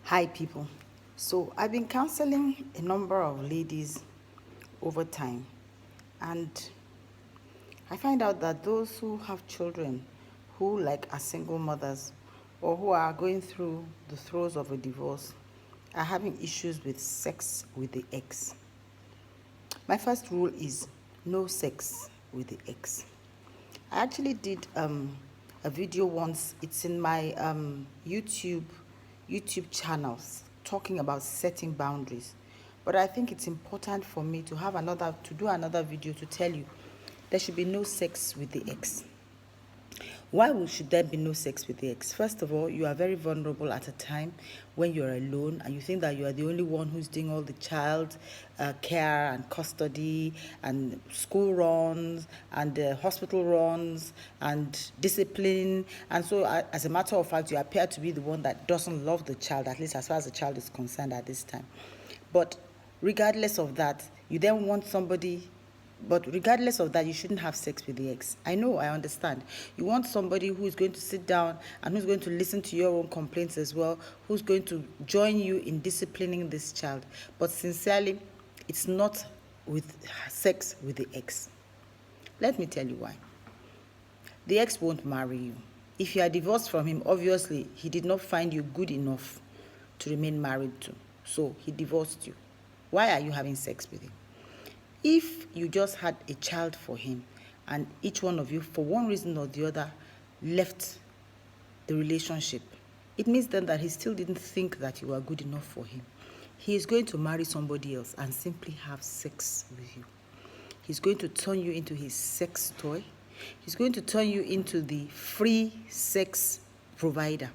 Hi, people. So, I've been counseling a number of ladies over time, and I find out that those who have children who are single mothers or who are going through the throes of a divorce are having issues with sex with the ex. My first rule is no sex with the ex. I actually did a video once. It's in my YouTube channels talking about setting boundaries. But I think it's important for me to do another video to tell you there should be no sex with the ex. Why should there be no sex with the ex? First of all, you are very vulnerable at a time when you're alone and you think that you are the only one who's doing all the child care and custody and school runs and hospital runs and discipline. And so, as a matter of fact, you appear to be the one that doesn't love the child, at least as far as the child is concerned at this time. But regardless of that, you then want somebody. But regardless of that, you shouldn't have sex with the ex. I know, I understand. You want somebody who is going to sit down and who's going to listen to your own complaints as well, who's going to join you in disciplining this child. But sincerely, it's not with sex with the ex. Let me tell you why. The ex won't marry you. If you are divorced from him, obviously, he did not find you good enough to remain married to. So he divorced you. Why are you having sex with him? If you just had a child for him and each one of you, for one reason or the other, left the relationship, it means then that he still didn't think that you were good enough for him. He is going to marry somebody else and simply have sex with you. He's going to turn you into his sex toy. He's going to turn you into the free sex provider.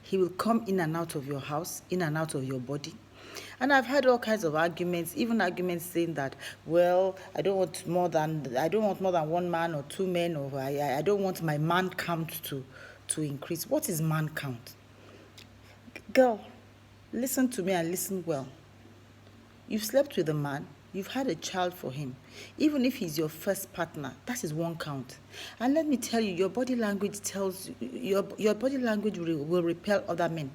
He will come in and out of your house, in and out of your body. And I've heard all kinds of arguments, even arguments saying that, well, I don't want more than one man or two men, or I don't want my man count to increase. What is man count? Girl, listen to me and listen well. You've slept with a man, you've had a child for him. Even if he's your first partner, that is one count. And let me tell you, your body language will repel other men.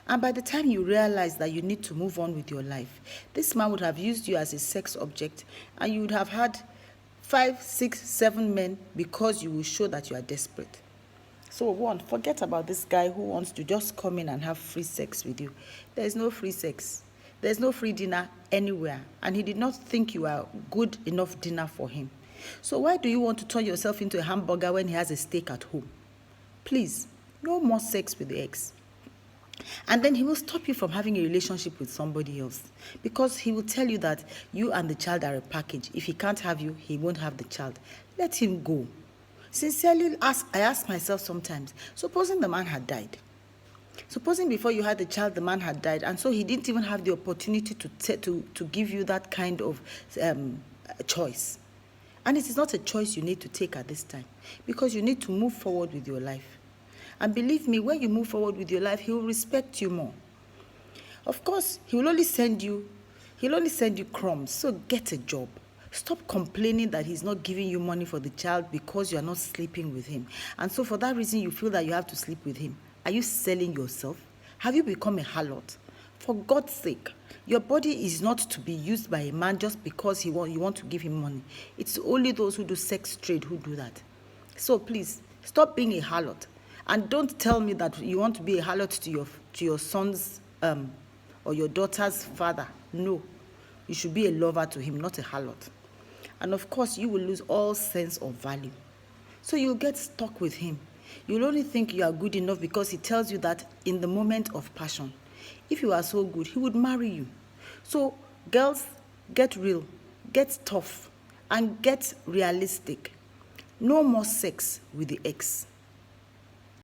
And by the time you realize that you need to move on with your life, this man would have used you as a sex object, and you would have had 5, 6, 7 men because you will show that you are desperate. So one, forget about this guy who wants to just come in and have free sex with you. There is no free sex. There's no free dinner anywhere. And he did not think you are good enough dinner for him. So why do you want to turn yourself into a hamburger when he has a steak at home? Please, no more sex with the ex. And then he will stop you from having a relationship with somebody else, because he will tell you that you and the child are a package. If he can't have you, he won't have the child. Let him go. Sincerely, I ask myself sometimes, supposing the man had died. Supposing before you had the child, the man had died, and so he didn't even have the opportunity to give you that kind of choice. And it is not a choice you need to take at this time, because you need to move forward with your life. And believe me, when you move forward with your life, he will respect you more. Of course, he'll only send you crumbs, so get a job. Stop complaining that he's not giving you money for the child because you are not sleeping with him. And so for that reason, you feel that you have to sleep with him. Are you selling yourself? Have you become a harlot? For God's sake, your body is not to be used by a man just because you want to give him money. It's only those who do sex trade who do that. So please, stop being a harlot. And don't tell me that you want to be a harlot to your son's or your daughter's father. No, you should be a lover to him, not a harlot. And of course, you will lose all sense of value. So you'll get stuck with him. You'll only think you are good enough because he tells you that in the moment of passion. If you are so good, he would marry you. So girls, get real, get tough, and get realistic. No more sex with the ex.